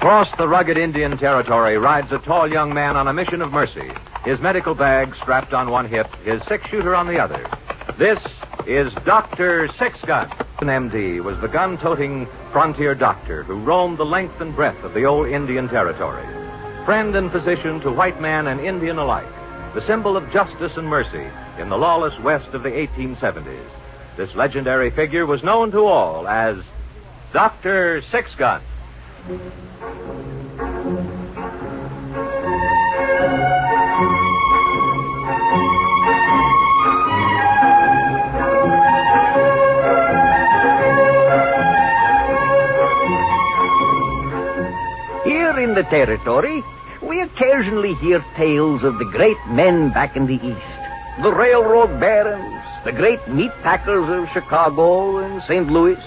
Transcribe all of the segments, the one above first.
Across the rugged Indian territory rides a tall young man on a mission of mercy. His medical bag strapped on one hip, his six-shooter on the other. This is Dr. Sixgun. An MD was the gun-toting frontier doctor who roamed the length and breadth of the old Indian territory. Friend and physician to white man and Indian alike, the symbol of justice and mercy in the lawless west of the 1870s. This legendary figure was known to all as Dr. Sixgun. Here in the territory, we occasionally hear tales of the great men back in the East. The railroad barons, the great meat packers of Chicago and St. Louis,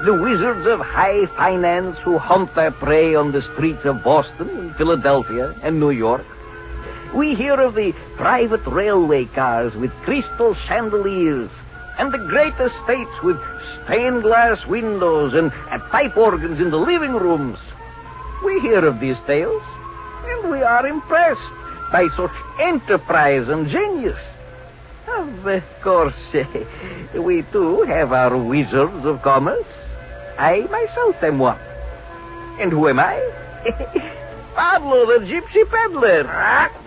the wizards of high finance who hunt their prey on the streets of Boston and Philadelphia and New York. We hear of the private railway cars with crystal chandeliers and the great estates with stained glass windows and pipe organs in the living rooms. We hear of these tales, and we are impressed by such enterprise and genius. Of course, we too have our wizards of commerce. I myself am one. And who am I? Pablo, the gypsy peddler.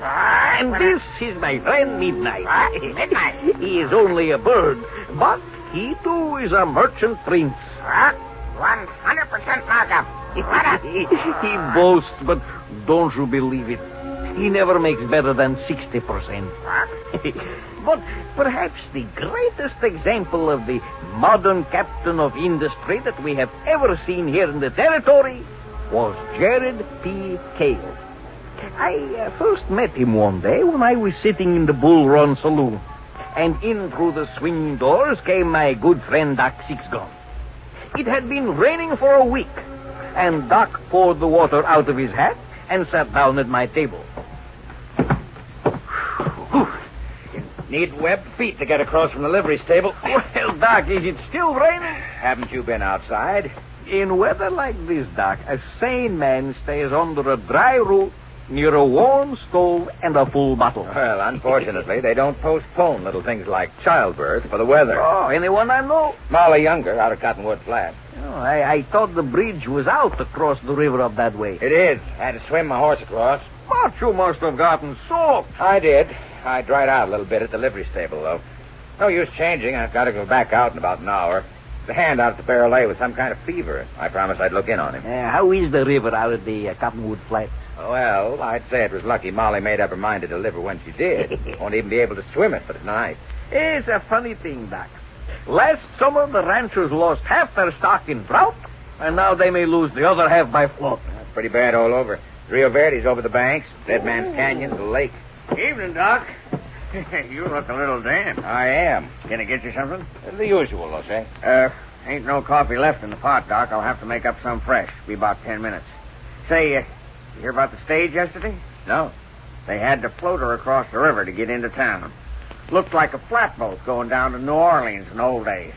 And this is my friend Midnight. Midnight? He is only a bird, but he too is a merchant prince. 100% markup. He boasts, but don't you believe it? He never makes better than 60%. But perhaps the greatest example of the modern captain of industry that we have ever seen here in the territory was Jared P. Kale. I first met him one day when I was sitting in the Bull Run Saloon, and in through the swinging doors came my good friend Doc Sixgun. It had been raining for a week, and Doc poured the water out of his hat and sat down at my table. Need webbed feet to get across from the livery stable. Well, Doc, is it still raining? Haven't you been outside? In weather like this, Doc, a sane man stays under a dry roof near a warm stove and a full bottle. Well, unfortunately, they don't postpone little things like childbirth for the weather. Oh, anyone I know? Molly Younger out of Cottonwood Flat. Oh, I thought the bridge was out across the river up that way. It is. Had to swim my horse across. But you must have gotten soaked. I did. I dried out a little bit at the livery stable, though. No use changing. I've got to go back out in about an hour. The hand out at the barrel lay with some kind of fever. I promised I'd look in on him. How is the river out at the Cottonwood Flat? Well, I'd say it was lucky Molly made up her mind to deliver when she did. Won't even be able to swim it for tonight. It's a funny thing, Doc. Last summer, the ranchers lost half their stock in drought, and now they may lose the other half by flood. That's pretty bad all over. Rio Verde's over the banks, Dead Man's Canyon, the lake. Evening, Doc. You look a little damp. I am. Can I get you something? The usual, I'll say. Ain't no coffee left in the pot, Doc. I'll have to make up some fresh. Be about 10 minutes. Say, you hear about the stage yesterday? No. They had to float her across the river to get into town. Looked like a flatboat going down to New Orleans in old days.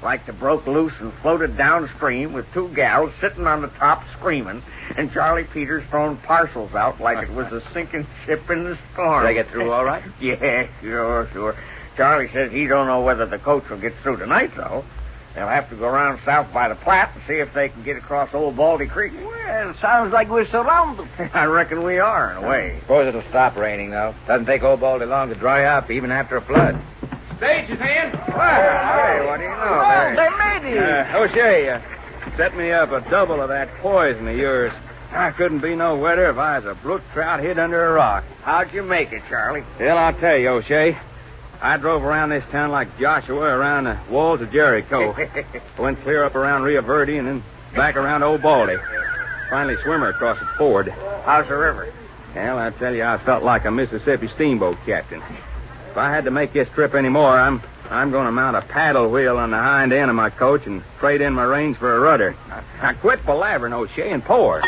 Like they broke loose and floated downstream with two gals sitting on the top screaming, and Charlie Peters throwing parcels out like it was a sinking ship in the storm. Did they get through all right? Yeah, sure. Charlie says he don't know whether the coach will get through tonight, though. They'll have to go around south by the Platte and see if they can get across Old Baldy Creek. Well, sounds like we're surrounded. I reckon we are, in a way. Suppose it'll stop raining, though. Doesn't take Old Baldy long to dry up, even after a flood. Stage is in. Hey, what do you know? Oh, they made it. O'Shea, set me up a double of that poison of yours. I couldn't be no wetter if I was a brook trout hid under a rock. How'd you make it, Charlie? Well, I'll tell you, O'Shea. I drove around this town like Joshua around the walls of Jericho. Went clear up around Rio Verde and then back around Old Baldy. Finally swimmer across the ford. How's the river? Well, I tell you, I felt like a Mississippi steamboat captain. If I had to make this trip anymore, I'm going to mount a paddle wheel on the hind end of my coach and trade in my reins for a rudder. Now quit palavering, O'Shea, and pour.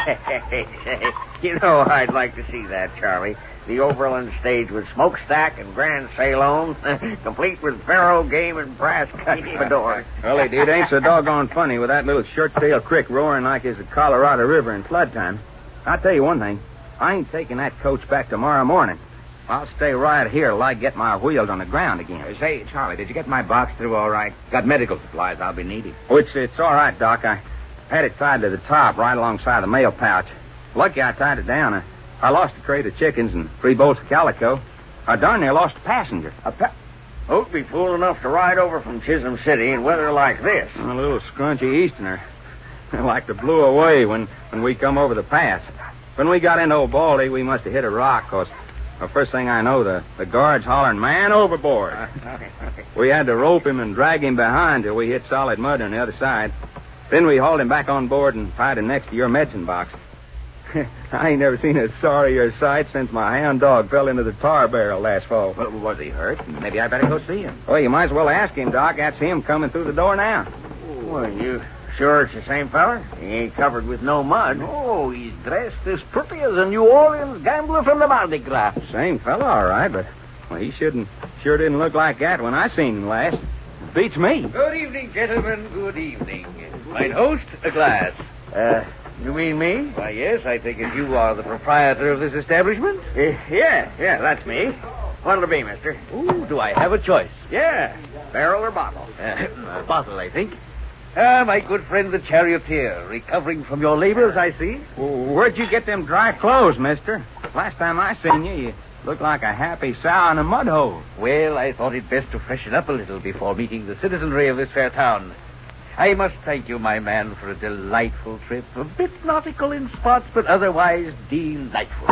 You know, I'd like to see that, Charlie. The overland stage with smokestack and grand saloon, complete with faro game and brass cut fedora. Well, it ain't so doggone funny with that little short-tail creek roaring like it's the Colorado River in flood time. I'll tell you one thing. I ain't taking that coach back tomorrow morning. I'll stay right here till I get my wheels on the ground again. Say, Charlie, did you get my box through all right? Got medical supplies I'll be needing. Oh, it's all right, Doc. I had it tied to the top right alongside the mail pouch. Lucky I tied it down. I lost a crate of chickens and 3 bolts of calico. I darn near lost a passenger. Who'd be fool enough to ride over from Chisholm City in weather like this? A little scrunchy Easterner. Like to blew away when we come over the pass. When we got into Old Baldy, we must have hit a rock, because the first thing I know, the guards hollering, "Man overboard." We had to rope him and drag him behind till we hit solid mud on the other side. Then we hauled him back on board and tied him next to your medicine box. I ain't never seen a sorrier sight since my hound dog fell into the tar barrel last fall. Well, was he hurt? Maybe I better go see him. Well, you might as well ask him, Doc. That's him coming through the door now. Well, you sure it's the same fella? He ain't covered with no mud. Oh, he's dressed as pretty as a New Orleans gambler from the Mardi Gras. Same fella, all right, but he sure didn't look like that when I seen him last. Beats me. Good evening, gentlemen. Good evening. Mine host, a glass. You mean me? Why, yes, I take it you are the proprietor of this establishment. Yeah, that's me. What'll it be, mister? Ooh, do I have a choice? Yeah, barrel or bottle? Bottle, I think. My good friend, the charioteer, recovering from your labors, I see. Where'd you get them dry clothes, mister? Last time I seen you looked like a happy sow in a mud hole. Well, I thought it best to freshen up a little before meeting the citizenry of this fair town. I must thank you, my man, for a delightful trip. A bit nautical in spots, but otherwise delightful.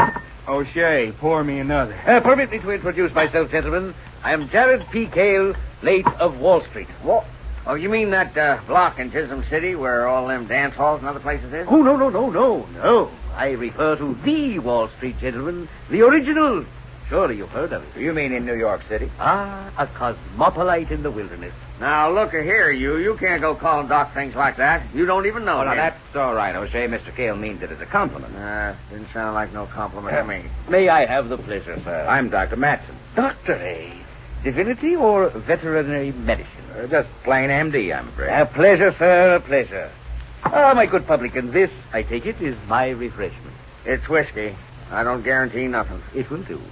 O'Shea, pour me another. Permit me to introduce myself, gentlemen. I am Jared P. Kale, late of Wall Street. What? Oh, you mean that block in Chisholm City where all them dance halls and other places is? Oh, no. I refer to the Wall Street, gentlemen. The original. Surely you've heard of it. You mean in New York City? A cosmopolite in the wilderness. Now, look-a-here, you can't go calling Doc things like that. You don't even know Oh, now, him. that's all right, O'Shea. Mr. Kale means it as a compliment. Didn't sound like no compliment to me. May I have the pleasure, sir? I'm Dr. Matson. Doctor, divinity or veterinary medicine? Just plain MD, I'm afraid. A pleasure, sir, a pleasure. My good publican, this, I take it, is my refreshment. It's whiskey. I don't guarantee nothing. It will do.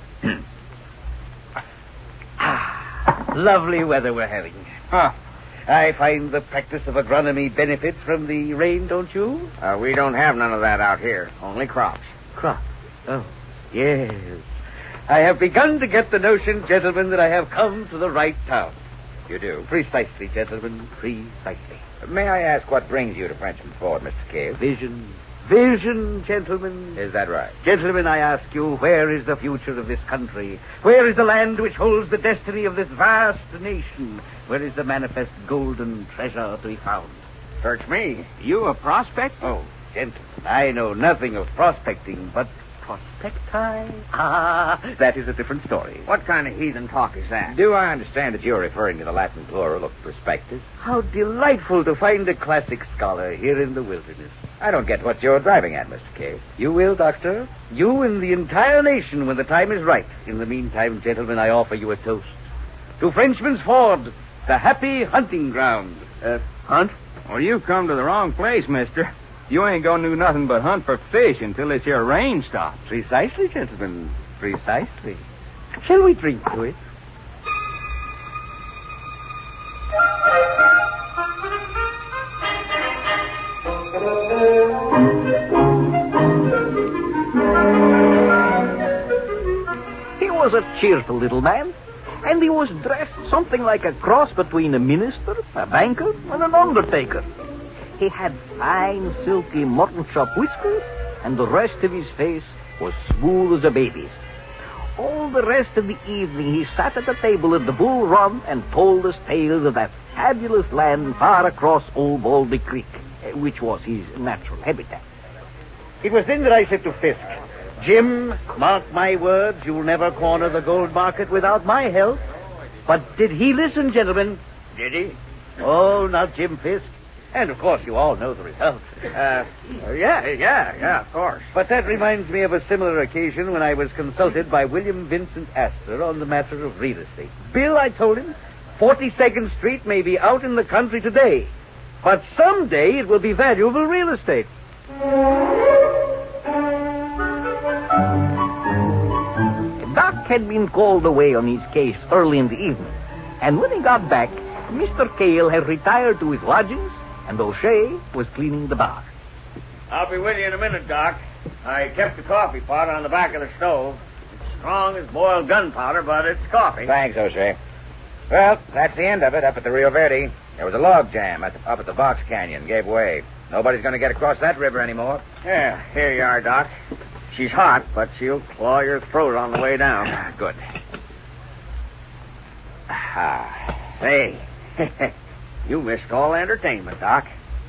Lovely weather we're having. I find the practice of agronomy benefits from the rain, don't you? We don't have none of that out here. Only crops. Crop. Oh, yes. I have begun to get the notion, gentlemen, that I have come to the right town. You do? Precisely, gentlemen, precisely. May I ask what brings you to Frenchman Ford, Mr. Kale? Vision, gentlemen. Is that right? Gentlemen, I ask you, where is the future of this country? Where is the land which holds the destiny of this vast nation? Where is the manifest golden treasure to be found? Search me. You a prospect? Oh, gentlemen, I know nothing of prospecting, but prospecti? That is a different story. What kind of heathen talk is that? Do I understand that you're referring to the Latin plural of prospectus? How delightful to find a classic scholar here in the wilderness. I don't get what you're driving at, Mr. Kale. You will, Doctor. You and the entire nation when the time is right. In the meantime, gentlemen, I offer you a toast. To Frenchman's Ford, the happy hunting ground. Hunt? Well, you come to the wrong place, mister. You ain't gonna do nothing but hunt for fish until this here rain stops. Precisely, gentlemen. Precisely. Shall we drink to it? He was a cheerful little man, and he was dressed something like a cross between a minister, a banker, and an undertaker. He had fine, silky mutton chop whiskers, and the rest of his face was smooth as a baby's. All the rest of the evening he sat at the table at the Bull Run and told us tales of that fabulous land far across Old Baldy Creek, which was his natural habitat. It was then that I said to Fisk, Jim, mark my words, you'll never corner the gold market without my help. But did he listen, gentlemen? Did he? Oh, not Jim Fisk. And, of course, you all know the result. Yeah, of course. But that reminds me of a similar occasion when I was consulted by William Vincent Astor on the matter of real estate. Bill, I told him, 42nd Street may be out in the country today, but someday it will be valuable real estate. Doc had been called away on his case early in the evening, and when he got back, Mr. Kale had retired to his lodgings, and O'Shea was cleaning the bar. I'll be with you in a minute, Doc. I kept the coffee pot on the back of the stove. It's strong as boiled gunpowder, but it's coffee. Thanks, O'Shea. Well, that's the end of it up at the Rio Verde. There was a log jam up at the Box Canyon. Gave way. Nobody's going to get across that river anymore. Yeah, here you are, Doc. She's hot, but she'll claw your throat on the way down. Good. Hey, you missed all entertainment, Doc.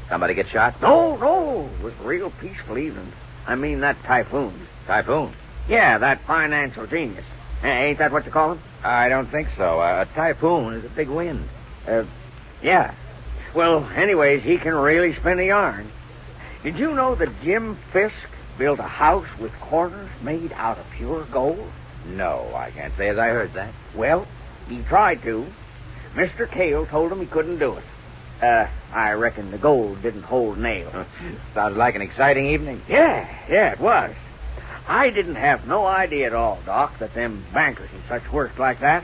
Somebody get shot? No, it was a real peaceful evening. I mean that typhoon. Typhoon? Yeah, that financial genius. Ain't that what you call him? I don't think so. A typhoon is a big wind. Yeah. Well, anyways, he can really spin a yarn. Did you know that Jim Fisk built a house with corners made out of pure gold? No, I can't say as I heard that. Well, he tried to. Mr. Kale told him he couldn't do it. I reckon the gold didn't hold nail. Sounds like an exciting evening. Yeah, it was. I didn't have no idea at all, Doc, that them bankers and such worked like that.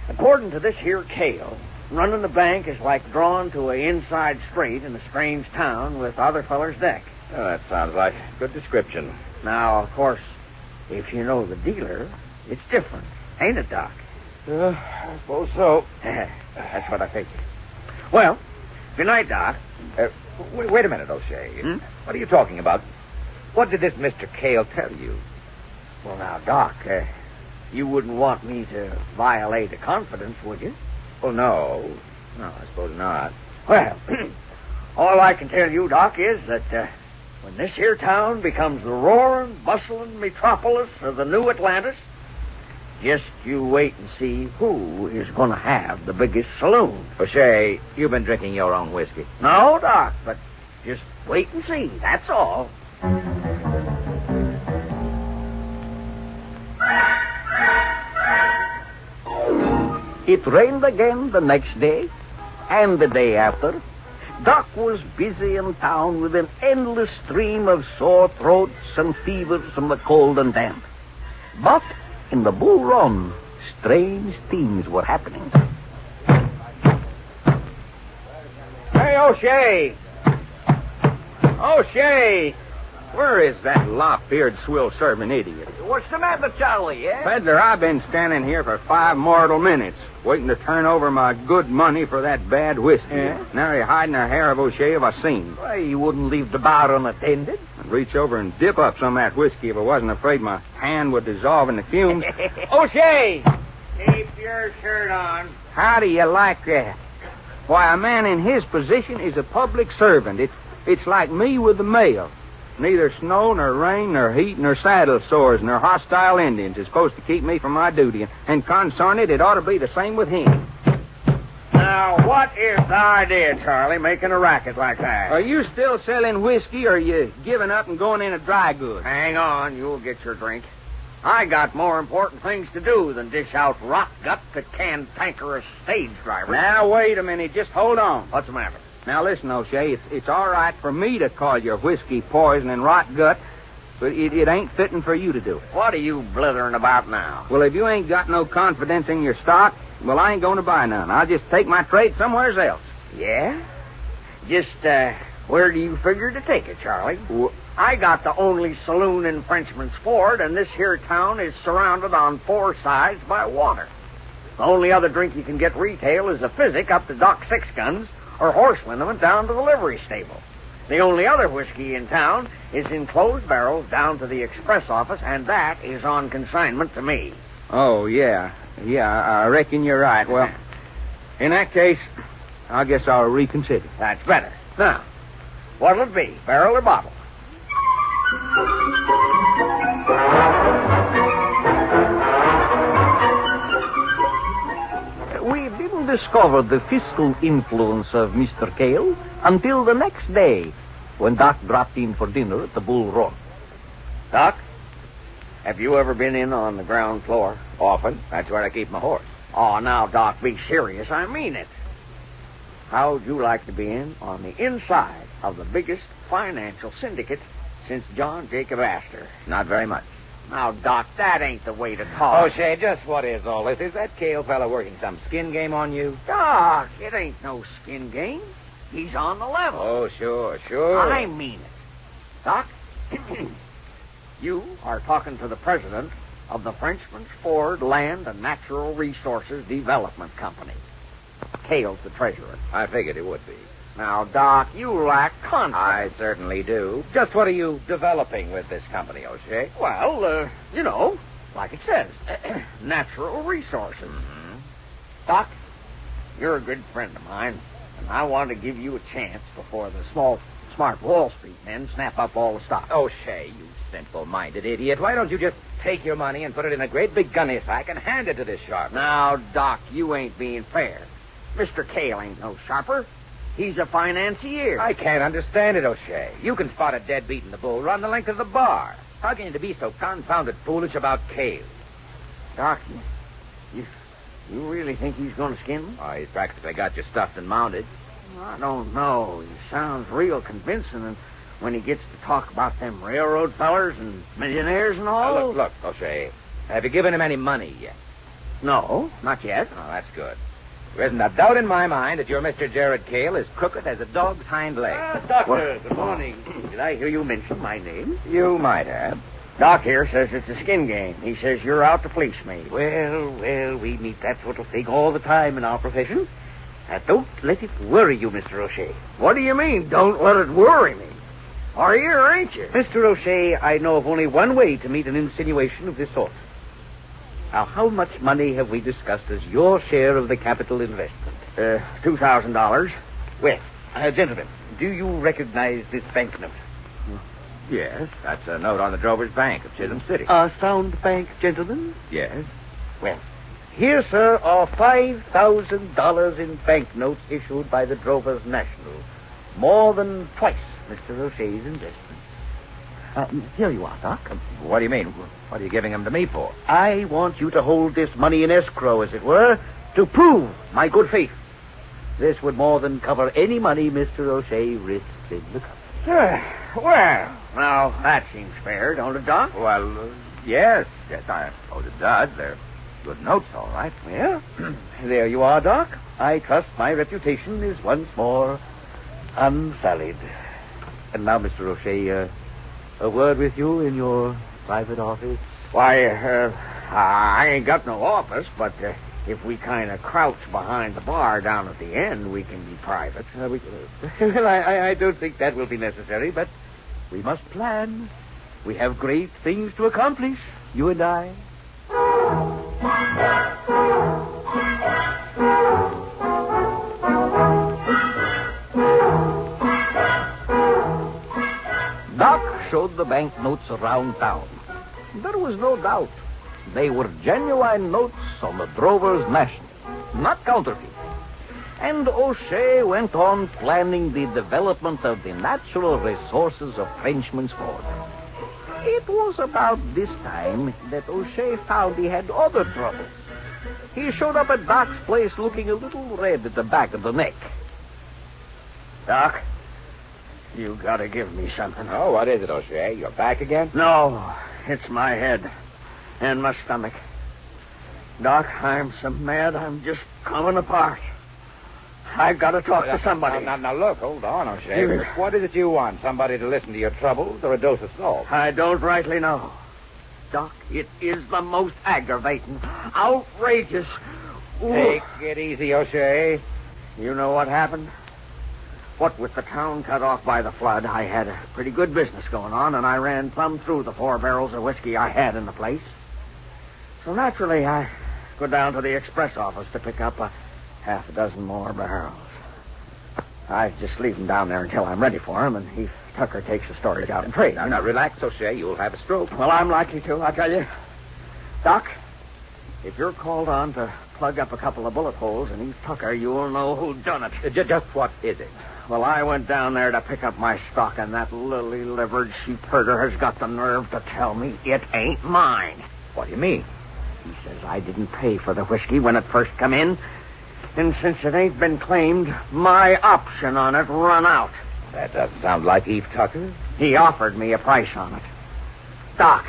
According to this here Kale, running the bank is like drawn to a inside straight in a strange town with other fellers' deck. Oh, that sounds like a good description. Now, of course, if you know the dealer, it's different. Ain't it, Doc? I suppose so. That's what I figured. Well, good night, Doc. Wait a minute, O'Shea. What are you talking about? What did this Mr. Kale tell you? Well, now, Doc, you wouldn't want me to violate a confidence, would you? Well, no. No, I suppose not. Well, all I can tell you, Doc, is that when this here town becomes the roaring, bustling metropolis of the new Atlantis, just you wait and see who is going to have the biggest saloon. O'Shea, you've been drinking your own whiskey. No, Doc, but just wait and see, that's all. It rained again the next day, and the day after. Doc was busy in town with an endless stream of sore throats and fevers from the cold and damp. But in the Bull Run, strange things were happening. Hey, O'Shea! O'Shea! Where is that lop-eared, swill-serving idiot? What's the matter, Charlie, eh? Peddler, I've been standing here for 5 mortal minutes, waiting to turn over my good money for that bad whiskey. Yeah? Nary hiding a hair of O'Shea have I seen. Why, you wouldn't leave the bar unattended. I'd reach over and dip up some of that whiskey if I wasn't afraid my hand would dissolve in the fumes. O'Shea! Keep your shirt on. How do you like that? Why, a man in his position is a public servant. It's like me with the mail. Neither snow, nor rain, nor heat, nor saddle sores, nor hostile Indians is supposed to keep me from my duty. And consarn it ought to be the same with him. Now, what is the idea, Charlie, making a racket like that? Are you still selling whiskey, or are you giving up and going into dry goods? Hang on, you'll get your drink. I got more important things to do than dish out rot gut to cantankerous stage drivers. Now, wait a minute. Just hold on. What's the matter? Now, listen, O'Shea, it's all right for me to call your whiskey poison and rot gut, but it ain't fitting for you to do it. What are you blithering about now? Well, if you ain't got no confidence in your stock, well, I ain't going to buy none. I'll just take my trade somewhere else. Yeah? Just, where do you figure to take it, Charlie? I got the only saloon in Frenchman's Ford, and this here town is surrounded on 4 sides by water. The only other drink you can get retail is a physic up to Doc Sixgun's, or horse liniment down to the livery stable. The only other whiskey in town is in closed barrels down to the express office, and that is on consignment to me. Oh, yeah. Yeah, I reckon you're right. Well, in that case, I guess I'll reconsider. That's better. Now, what'll it be, barrel or bottle? We didn't discovered the fiscal influence of Mr. Kale until the next day when Doc dropped in for dinner at the Bull Run. Doc, have you ever been in on the ground floor? Often. That's where I keep my horse. Oh, now, Doc, be serious. I mean it. How'd you like to be in on the inside of the biggest financial syndicate since John Jacob Astor? Not very much. Now, Doc, that ain't the way to talk. O'Shea, just what is all this? Is that Kale fella working some skin game on you? Doc, it ain't no skin game. He's on the level. Oh, sure. I mean it. Doc, you are talking to the president of the Frenchman's Ford Land and Natural Resources Development Company. Kale's the treasurer. I figured it would be. Now, Doc, you lack confidence. I certainly do. Just what are you developing with this company, O'Shea? Well, like it says, natural resources. Mm-hmm. Doc, you're a good friend of mine, and I want to give you a chance before the smart Wall Street men snap up all the stock. O'Shea, you simple-minded idiot. Why don't you just take your money and put it in a great big gunny sack and hand it to this sharp? Now, Doc, you ain't being fair. Mr. Kale ain't no sharper. He's a financier. I can't understand it, O'Shea. You can spot a deadbeat in the bull run the length of the bar. How can you be so confounded foolish about Kale? Doc, you really think he's going to skin me? Oh, he's practically got you stuffed and mounted. I don't know. He sounds real convincing, and when he gets to talk about them railroad fellers and millionaires and all... Look, O'Shea. Have you given him any money yet? No, not yet. Oh, that's good. There isn't a doubt in my mind that your Mr. Jared Kale is crooked as a dog's hind leg. Doctor, good morning. Did I hear you mention my name? You might have. Doc here says it's a skin game. He says you're out to fleece me. Well, we meet that sort of thing all the time in our profession. Don't let it worry you, Mr. O'Shea. What do you mean, don't let it worry me? Are you or ain't you? Mr. O'Shea, I know of only one way to meet an insinuation of this sort. Now, how much money have we discussed as your share of the capital investment? $2,000. Well, gentlemen, do you recognize this banknote? Yes, that's a note on the Drover's Bank of Chisholm City. A sound bank, gentlemen? Yes. Well, here, sir, are $5,000 in banknotes issued by the Drovers National. More than twice Mr. O'Shea's investment. Here you are, Doc. What do you mean? What are you giving them to me for? I want you to hold this money in escrow, as it were, to prove my good faith. This would more than cover any money Mr. O'Shea risks in the company. Well, now, that seems fair, don't it, Doc? Well, yes, I suppose it does. They're good notes, all right. Well, there you are, Doc. I trust my reputation is once more unsullied. And now, Mr. O'Shea, a word with you in your private office? Why, I ain't got no office, but if we kind of crouch behind the bar down at the end, we can be private. Well, I don't think that will be necessary, but we must plan. We have great things to accomplish, you and I. Doc showed the banknotes around town. There was no doubt. They were genuine notes on the Drovers National, not counterfeit. And O'Shea went on planning the development of the natural resources of Frenchman's Ford. It was about this time that O'Shea found he had other troubles. He showed up at Doc's place looking a little red at the back of the neck. Doc, you gotta give me something. Oh, what is it, O'Shea? You're back again? No, it's my head and my stomach. Doc, I'm so mad I'm just coming apart. I've got to talk to somebody. Now, look, hold on, O'Shea. What is it you want? Somebody to listen to your troubles or a dose of salt? I don't rightly know. Doc, it is the most aggravating, outrageous... Take it easy, O'Shea. You know what happened? What with the town cut off by the flood, I had a pretty good business going on, and I ran plumb through the 4 barrels of whiskey I had in the place. So naturally, I go down to the express office to pick up a half a dozen more barrels. I just leave them down there until I'm ready for them, and Tucker takes the storage out and trade. Now, relax, O'Shea. You'll have a stroke. Well, I'm likely to, I tell you. Doc, if you're called on to plug up a couple of bullet holes in Eve Tucker, you'll know who done it. Just what is it? Well, I went down there to pick up my stock, and that lily-livered sheep herder has got the nerve to tell me it ain't mine. What do you mean? He says I didn't pay for the whiskey when it first come in, and since it ain't been claimed, my option on it run out. That doesn't sound like Eve Tucker. He offered me a price on it. Doc,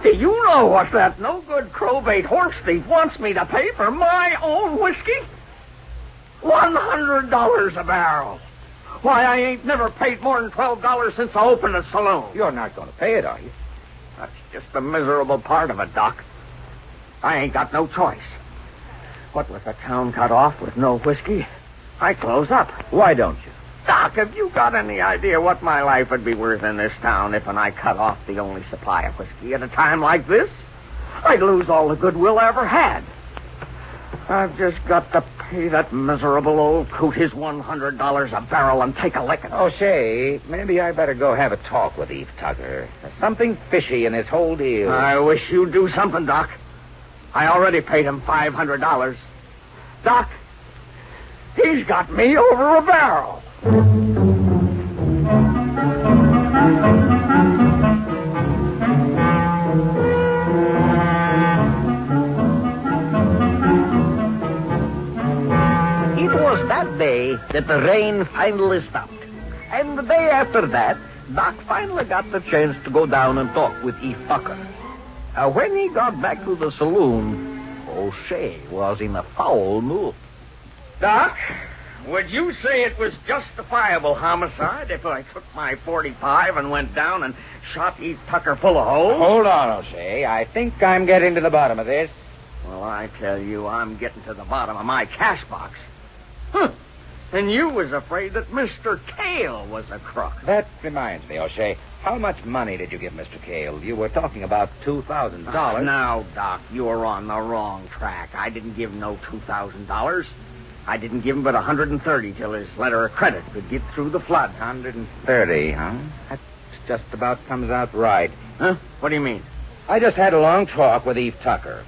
do you know what that no-good crowbait horse thief wants me to pay for my own whiskey? $100 a barrel. Why, I ain't never paid more than $12 since I opened a saloon. You're not going to pay it, are you? That's just the miserable part of it, Doc. I ain't got no choice. What with the town cut off with no whiskey, I close up. Why don't you? Doc, have you got any idea what my life would be worth in this town if I cut off the only supply of whiskey at a time like this? I'd lose all the goodwill I ever had. I've just got to pay that miserable old coot his $100 a barrel and take a licking. O'Shea, maybe I better go have a talk with Eve Tucker. There's something fishy in this whole deal. I wish you'd do something, Doc. I already paid him $500. Doc, he's got me over a barrel. It was that day that the rain finally stopped. And the day after that, Doc finally got the chance to go down and talk with Eve Tucker. When he got back to the saloon, O'Shea was in a foul mood. Doc, would you say it was justifiable homicide if I took my .45 and went down and shot Eve Tucker full of holes? Hold on, O'Shea. I think I'm getting to the bottom of this. Well, I tell you, I'm getting to the bottom of my cash box. Huh. And you was afraid that Mr. Kale was a crook. That reminds me, O'Shea. How much money did you give Mr. Kale? You were talking about $2,000. Now, Doc, you're on the wrong track. I didn't give him no $2,000. I didn't give him but $130 till his letter of credit could get through the flood. $130, huh? That just about comes out right. Huh? What do you mean? I just had a long talk with Eve Tucker.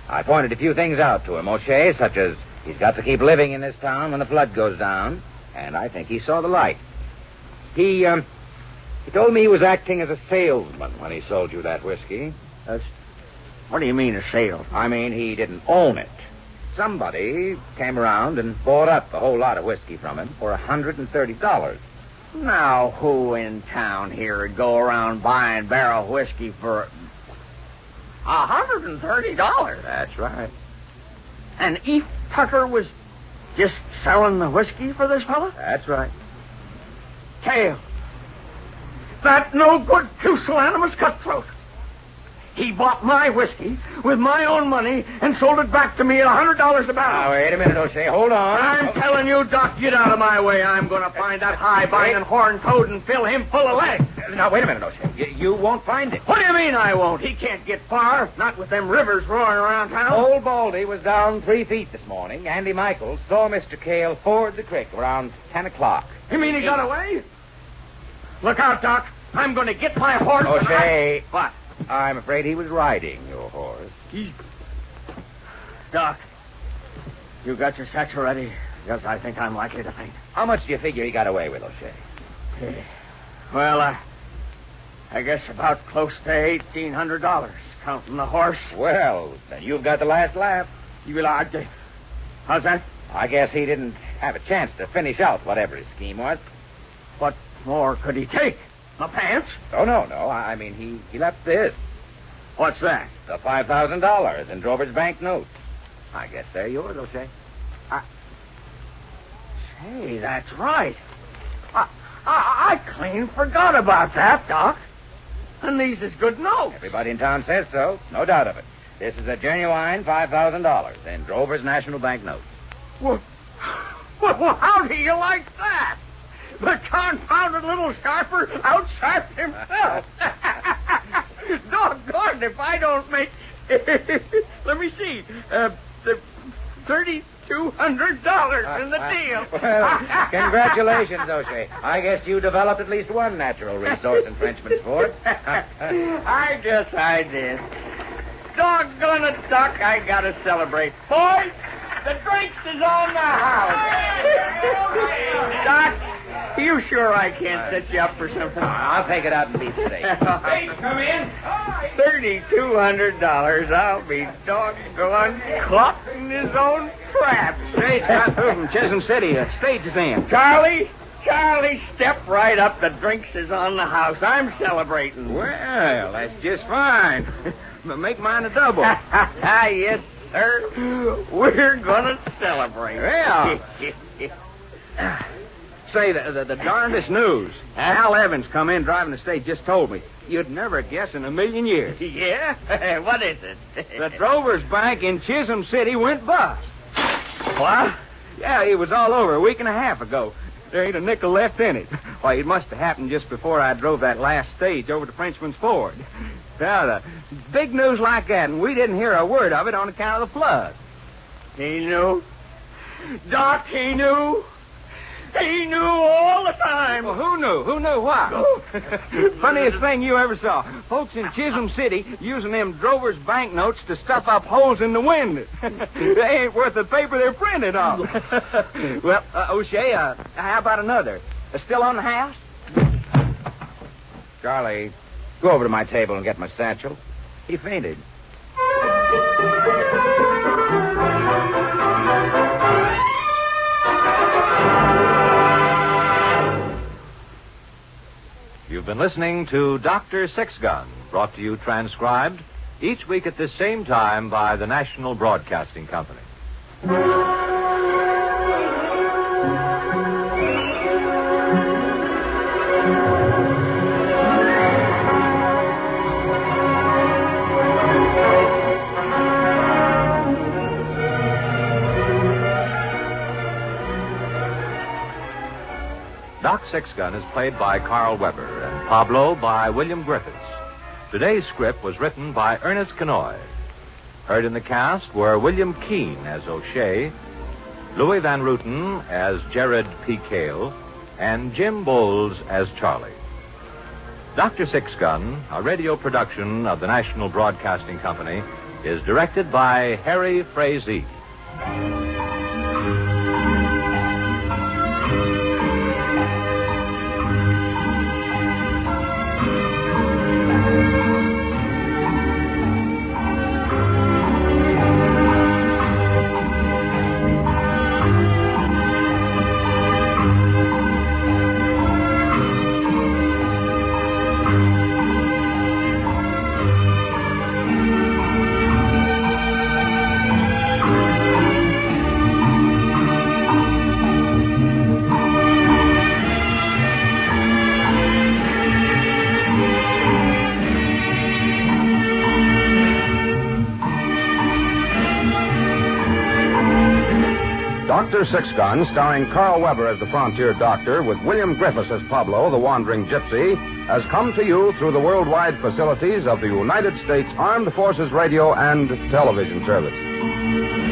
I pointed a few things out to him, O'Shea, such as he's got to keep living in this town when the flood goes down, and I think he saw the light. He told me he was acting as a salesman when he sold you that whiskey. What do you mean, a sale? I mean, he didn't own it. Somebody came around and bought up a whole lot of whiskey from him for $130. Now, who in town here would go around buying barrel whiskey for $130? That's right. And Eve Tucker was just selling the whiskey for this fella? That's right. Kale. That no-good, pusillanimous cutthroat. He bought my whiskey with my own money and sold it back to me at $100 a barrel. Now, wait a minute, O'Shea. Hold on. I'm telling you, Doc, get out of my way. I'm going to find that high-binding horn toad and fill him full of lead. Now, wait a minute, O'Shea. You won't find it. What do you mean I won't? He can't get far, not with them rivers roaring around town. Old Baldy was down 3 feet this morning. Andy Michaels saw Mr. Kale ford the creek around 10 o'clock. You mean he got away? Look out, Doc. I'm going to get my horse. O'Shea. What? I'm afraid he was riding your horse. Doc, you got your satchel ready? Because I think I'm likely to faint. How much do you figure he got away with, O'Shea? Well, I guess about close to $1,800, counting the horse. Well, then you've got the last laugh. How's that? I guess he didn't have a chance to finish out whatever his scheme was. What more could he take? My pants? Oh, no. I mean, he left this. What's that? The $5,000 in Drover's bank notes. I guess they're yours, O'Shea. Say, that's right. I clean forgot about that, Doc. And these is good notes. Everybody in town says so. No doubt of it. This is a genuine $5,000 in Drover's National Bank notes. Well, how do you like that? The confounded little sharper outsharped himself. Doggone if I don't make... Let me see. $3,200 in the deal. Well, congratulations, O'Shea. I guess you developed at least one natural resource in Frenchman's Ford. I guess I did. doggone it, Doc, I gotta celebrate. Boys, the drinks is on the house. Doc, you sure I can't set you up for something? I'll take it out and be safe. Come in. $3,200. I'll be doggone clocking his own trap. Stage got through from Chisholm City. Stage is in. Charlie, step right up. The drinks is on the house. I'm celebrating. Well, that's just fine. But make mine a double. Yes, sir. We're gonna celebrate. Well. Say, the darndest news. Al Evans come in driving the stage, just told me. You'd never guess in a million years. Yeah? What is it? The Drover's Bank in Chisholm City went bust. What? Yeah, it was all over a week and a half ago. There ain't a nickel left in it. Why, it must have happened just before I drove that last stage over to Frenchman's Ford. Now, the big news like that, and we didn't hear a word of it on account of the flood. He knew. Doc, he knew. He knew all the time. Well, who knew? Who knew what? Funniest thing you ever saw. Folks in Chisholm City using them Drover's banknotes to stuff up holes in the wind. They ain't worth the paper they're printed on. Well, O'Shea, how about another? Still on the house? Charlie, go over to my table and get my satchel. He fainted. You've been listening to Dr. Sixgun, brought to you transcribed each week at this same time by the National Broadcasting Company. Doc Sixgun is played by Carl Weber and Pablo by William Griffiths. Today's script was written by Ernest Kenoy. Heard in the cast were William Keane as O'Shea, Louis Van Ruten as Jared P. Kale, and Jim Bowles as Charlie. Dr. Sixgun, a radio production of the National Broadcasting Company, is directed by Harry Frazee. Dr. Sixgun, starring Carl Weber as the frontier doctor, with William Griffiths as Pablo, the wandering gypsy, has come to you through the worldwide facilities of the United States Armed Forces Radio and Television Service.